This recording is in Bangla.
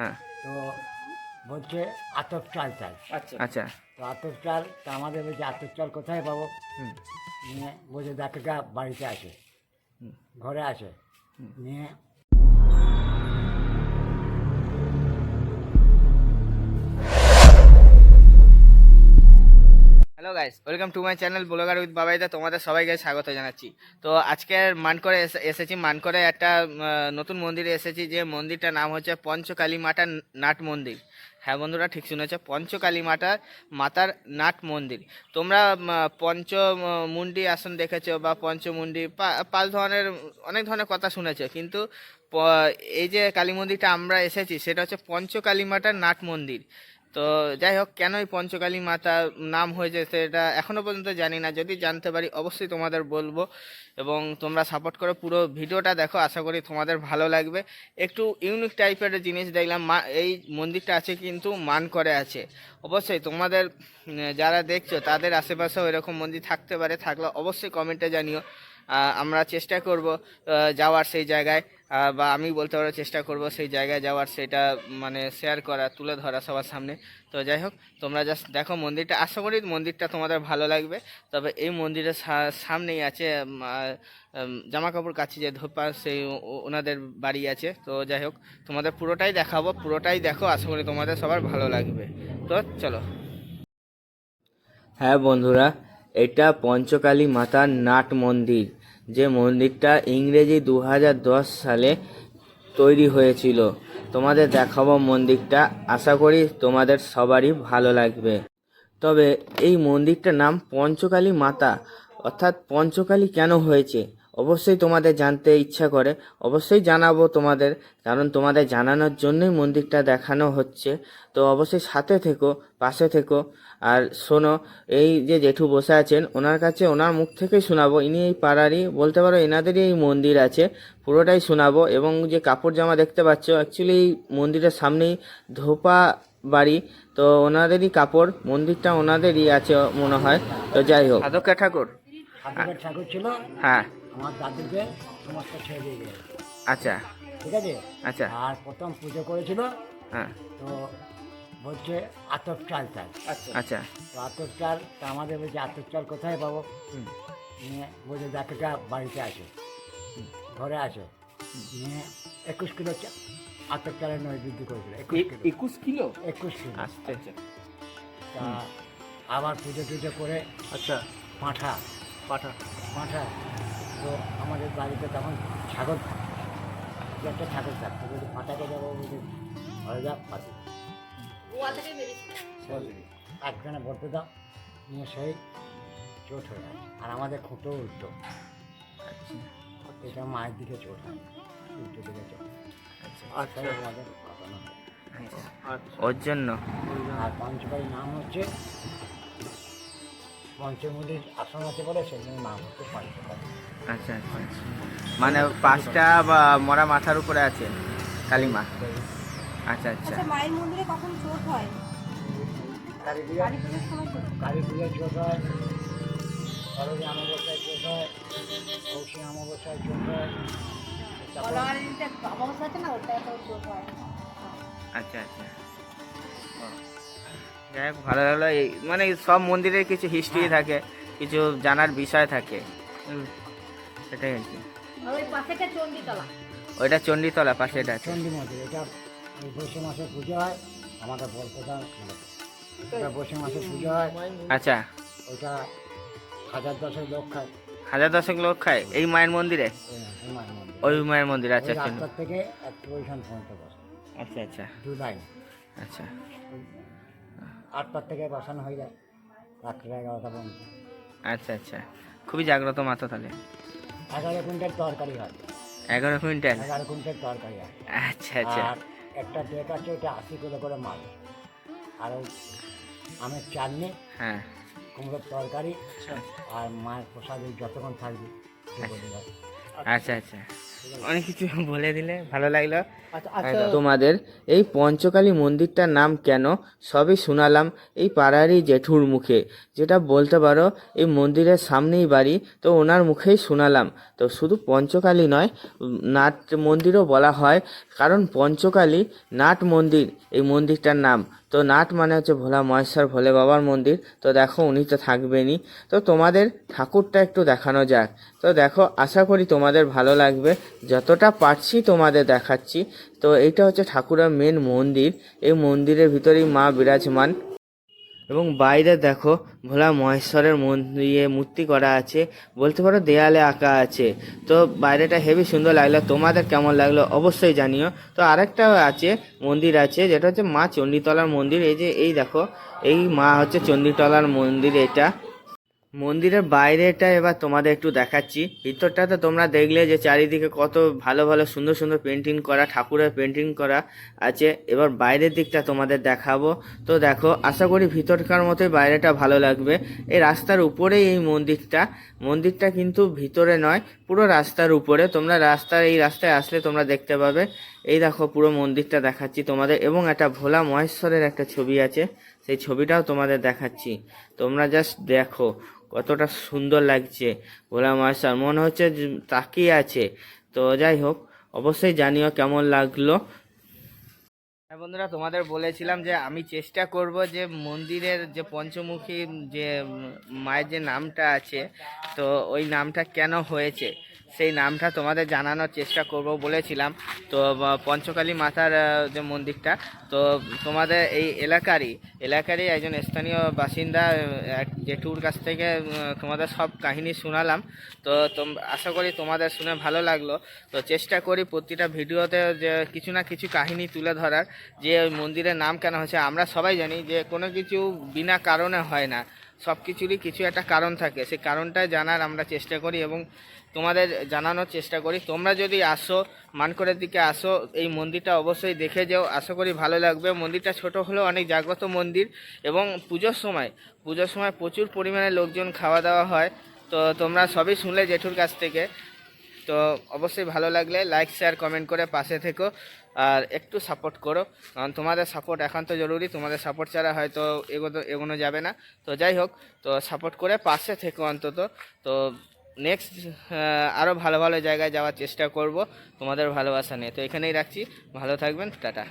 হ্যাঁ। তো বলছে আতপ চাল চাই। আচ্ছা আচ্ছা। তো আতপ চাল, তা আমাদের বলছে আতপ চাল কোথায় পাবো? হুম। নিয়ে বলছে ডাক্তারটা বাড়িতে আছে, ঘরে আছে। নিয়ে hello guys, welcome to my channel vlogger with বাবাইদা। তোমাদের সবাইকে স্বাগত জানাচ্ছি। তো আজকের মানকরে এসেছি। মানকরে একটা নতুন মন্দিরে এসেছি, যে মন্দিরটার নাম হচ্ছে পঞ্চকালী মাতার নাট মন্দির। হ্যাঁ বন্ধুরা, ঠিক শুনেছ, পঞ্চকালী মাতার নাট মন্দির। তোমরা পঞ্চমুণ্ডী আসন দেখেছো বা পঞ্চমুণ্ডী পাঁচ ধরনের অনেক ধরনের কথা শুনেছো, কিন্তু এই যে কালী মন্দিরটা আমরা এসেছি সেটা হচ্ছে পঞ্চকালী মাতার নাট মন্দির। তো যাই হোক, কেন এই পঞ্চকালী মাতা নাম হয়েছে সেটা এখনো পর্যন্ত জানি না। যদি জানতে পারি অবশ্যই তোমাদের বলবো, এবং তোমরা সাপোর্ট করে পুরো ভিডিওটা দেখো, আশা করি তোমাদের ভালো লাগবে। একটু ইউনিক টাইপের জিনিস দেখলাম। এই মন্দিরটা আছে কিন্তু মানকরে আছে। অবশ্যই তোমাদের যারা দেখছো তাদের আশেপাশেও এরকম মন্দির থাকতে পারে, থাকলে অবশ্যই কমেন্টে জানিও। আমরা চেষ্টা করব যাওয়ার সেই জায়গায়, বা আমি বলতে পারো চেষ্টা করব সেই জায়গায় যাওয়ার, সেটা মানে শেয়ার করা, তুলে ধরা সবার সামনে। তো যাই হোক, তোমরা জাস্ট দেখো মন্দিরটা, আশা করি মন্দিরটা তোমাদের ভালো লাগবে। তবে এই মন্দিরের সামনেই আছে জামা কাপড় কাছে যে ধোপা, সেই ওনাদের বাড়ি আছে। তো যাই হোক, তোমাদের পুরোটাই দেখাবো, পুরোটাই দেখো, আশা করি তোমাদের সবার ভালো লাগবে। তো চলো। হ্যাঁ বন্ধুরা, এটা পঞ্চকালী মাতার নাট মন্দির, যে মন্দিরটা ইংরেজি 2010 সালে তৈরি হয়েছিল। তোমাদের দেখাবো মন্দিরটা, আশা করি তোমাদের সবারই ভালো লাগবে। তবে এই মন্দিরটার নাম পঞ্চকালী মাতা, অর্থাৎ পঞ্চকালী কেন হয়েছে অবশ্যই তোমাদের জানতে ইচ্ছা করে, অবশ্যই জানাবো তোমাদের, কারণ তোমাদের জানানোর জন্যই মন্দিরটা দেখানো হচ্ছে। তো অবশ্যই সাথে থেকো, পাশে থেকো, আর শোনো। এই যে জেঠু বসে আছেন, ওনার কাছে ওনার মুখ থেকেই শোনাবো। ইনি এই পাড়ারই, বলতে পারো এনাদেরই এই মন্দির আছে, পুরোটাই শোনাবো। এবং যে কাপড় জামা দেখতে পাচ্ছ, অ্যাকচুয়ালি এই মন্দিরের সামনেই ধোপা বাড়ি, তো ওনাদেরই কাপড়, মন্দিরটা ওনাদেরই আছে মনে হয়। তো যাই হোক, সাধকের ঠাকুর, ঠাকুরের ঠাকুর ছিল। হ্যাঁ। আমার দাদুকে সমস্ত ছেড়ে দিয়ে গেছে, আচ্ছা ঠিক আছে। আচ্ছা। আর প্রথম পুজো করেছিল, হ্যাঁ। তো বলছে আতপ চাল চাই। আচ্ছা আচ্ছা। তো আতপ চাল, তা আমাদের বলছে আতপ চাল কোথায় পাবো? হুম। নিয়ে বলছে ডাক্তারটা বাড়িতে আছে, ঘরে আছে। নিয়ে 21 কিলো আতপ চালের নৈবেদ্য করেছিল। 21 কিলো 21 কিলো। আস্তে। আচ্ছা তা আবার পুজো টুজো করে আচ্ছা পাঁঠা পাঠা পাঁঠা, তো আমাদের বাড়িতে তখন ছাগল, দু একটা ছাগল থাকতো। বলছি পাঁঠাকে যাবো, বলছি ঘরে যা পাতি একজনে বলতে দাও। নিয়ে সেই চোট হয়ে গেছে। আর আমাদের খুঁটো উল্টো, এটা মায়ের দিকে চোট হয়, উল্টো দিকে চোট। আচ্ছা আমাদের ঘটনা হয়। আচ্ছা ওর জন্য আর পঞ্চকালীর নাম হচ্ছে, পঞ্চমুণ্ডির আসন আছে বলে সেই জন্য নাম হচ্ছে পঞ্চকালী। আচ্ছা আচ্ছা। মানে পাঁচটা বা মরা মাথার উপরে আছে কালীমা। আচ্ছা আচ্ছা। আচ্ছা, মায়ের মন্দিরে কখন চোট হয়? কালী পুজো, কালী পুজোর সময় চোট হয়। কালী পুজোয় চোট হয়, সরোজী অমাবস্যায় চোট হয়, কৌশী অমাবস্যায় চোট হয়। তারপর বলওয়ারের যে অমাবস্যা আছে না, ওটাতেও চোট হয়। আচ্ছা আচ্ছা। ও, যাই হোক, ভালো লাগলো। এই মানে সব মন্দিরের কিছু হিস্ট্রি থাকে, কিছু জানার বিষয় থাকে। সেটাই আর কি। আর ওই পাশেটা চণ্ডীতলা। ওইটা চণ্ডীতলা পাশে এটা আছে। চণ্ডী মন্দির, এটা এই বৈশ মাসে পুজো হয়। আমাদের বলতে দাও, এটা বৈশ মাসে পুজো হয়। আচ্ছা। ওইটা 1010 লোক খায়। 1010 লোক খায় এই মায়ের মন্দিরে? এই মায়ের মন্দির, ওই মায়ের মন্দির, ওই আচ্ছা আচ্ছা। রাস্তার থেকে একটু ওইখান পর্যন্ত বসে, আচ্ছা আচ্ছা 2 লাইন। আচ্ছা। 8টার থেকে বসানো হয়ে যায় রাত্রে 11টা পর্যন্ত। আচ্ছা আচ্ছা, খুবই জাগ্রত মাতা তাহলে। 11 কুইন্টাল তরকারি হয়। 11 কুইন্টাল? 11 কুইন্টাল তরকারি হয়। আচ্ছা আচ্ছা। আর একটা ডেক আছে, ওটা 80 কিলো করে মাল। আর ওই আমের চাটনি, হ্যাঁ। কুমড়োর তরকারি, আর মায়ের প্রসাদ ওই যতক্ষণ থাকবে। আচ্ছা আচ্ছা। অনেক কিছু বলে দিলে ভালো লাগলো। আচ্ছা আচ্ছা তোমাদের এই পঞ্চকালী মন্দিরটার নাম কেন সবই শোনালাম এই পাড়ারই জেঠুর মুখে, যেটা বলতে পারো এই মন্দিরের সামনেই বাড়ি, তো ওনার মুখেই শোনালাম। তো শুধু পঞ্চকালী নয়, নাট মন্দিরও বলা হয়, কারণ পঞ্চকালী নাট মন্দির এই মন্দিরটার নাম। তো নাট মানে হচ্ছে ভোলা মহেশ্বর ভোলে বাবার মন্দির। তো দেখো উনি তো থাকবেনই, তো তোমাদের ঠাকুরটা একটু দেখানো যাক। তো দেখো, আশা করি তোমাদের ভালো লাগবে, যতটা পারছি তোমাদের দেখাচ্ছি। তো এইটা হচ্ছে ঠাকুরের মেন মন্দির, এই মন্দিরের ভিতরেই মা বিরাজমান। এবং বাইরে দেখো ভোলা মহেশ্বরের মূর্তি করা আছে, বলতে পারো দেয়ালে আঁকা আছে। তো বাইরেটা হেবি সুন্দর লাগলো, তোমাদের কেমন লাগলো অবশ্যই জানিও। তো আরেকটাও আছে, মন্দির আছে, যেটা হচ্ছে মা চণ্ডীতলার মন্দির। এই যে এই দেখো, এই মা হচ্ছে চণ্ডীতলার মন্দির এটা। মন্দিরের বাইরেটা এবার তোমাদের একটু দেখাচ্ছি। ভিতরটা তো তোমরা দেখলে যে চারিদিকে কত ভালো ভালো সুন্দর সুন্দর পেন্টিং করা, ঠাকুরের পেন্টিং করা আছে। এবার বাইরের দিকটা তোমাদের দেখাবো। তো দেখো, আশা করি ভিতরকার মতোই বাইরেটা ভালো লাগবে। এই রাস্তার উপরেই এই মন্দিরটা, মন্দিরটা কিন্তু ভিতরে নয়, পুরো রাস্তার উপরে। তোমরা এই রাস্তায় আসলে তোমরা দেখতে পাবে। এই দেখো পুরো মন্দিরটা দেখাচ্ছি তোমাদের, এবং একটা ভোলা মহেশ্বরের একটা ছবি আছে, সেই ছবিটাও তোমাদের দেখাচ্ছি। তোমরা জাস্ট দেখো কতটা সুন্দর লাগছে ভোলা মহেশ্বর, মনে হচ্ছে যে তাকিয়ে আছে। তো যাই হোক, অবশ্যই জানিও কেমন লাগলো। হ্যাঁ বন্ধুরা, তোমাদের বলেছিলাম যে আমি চেষ্টা করব যে মন্দিরের যে পঞ্চমুখী যে মায়ের যে নামটা আছে, তো ওই নামটা কেন হয়েছে সেই নামটা তোমাদের জানানোর চেষ্টা করব বলেছিলাম। তো পঞ্চকালী মাতার যে মন্দিরটা, তো তোমাদের এই এলাকারই একজন স্থানীয় বাসিন্দা এক জেঠুর কাছ থেকে তোমাদের সব কাহিনী শোনালাম। তো আশা করি তোমাদের শুনে ভালো লাগলো। তো চেষ্টা করি প্রতিটা ভিডিওতে যে কিছু না কিছু কাহিনী তুলে ধরার, যে ওই মন্দিরের নাম কেন হয়েছে। আমরা সবাই জানি যে কোনো কিছু বিনা কারণে হয় না, সব কিছুরই কিছু একটা কারণ থাকে, সেই কারণটা জানার আমরা চেষ্টা করি এবং তোমাদের জানানোর চেষ্টা করি। তোমরা যদি আসো, মানকরের দিকে আসো, এই মন্দিরটা অবশ্যই দেখে যাও, আশা করি ভালো লাগবে। মন্দিরটা ছোট হলেও অনেক জাগ্রত মন্দির, এবং পুজোর সময় প্রচুর পরিমাণে লোকজন খাওয়া দাওয়া হয়। তো তোমরা সবই শুনলে জেঠুর কাছ থেকে। তো অবশ্যই ভালো লাগলে লাইক শেয়ার কমেন্ট করে পাশে থেকো, আর একটু সাপোর্ট করো, কারণ তোমাদের সাপোর্ট একান্ত জরুরি। তোমাদের সাপোর্ট ছাড়া হয়তো এগোনো যাবে না। তো যাই হোক, তো সাপোর্ট করে পাশে থেকো অন্তত। তো নেক্সট আরও ভালো ভালো জায়গায় যাওয়ার চেষ্টা করব তোমাদের ভালোবাসা নিয়ে। তো এখানেই রাখছি, ভালো থাকবেন, টাটা।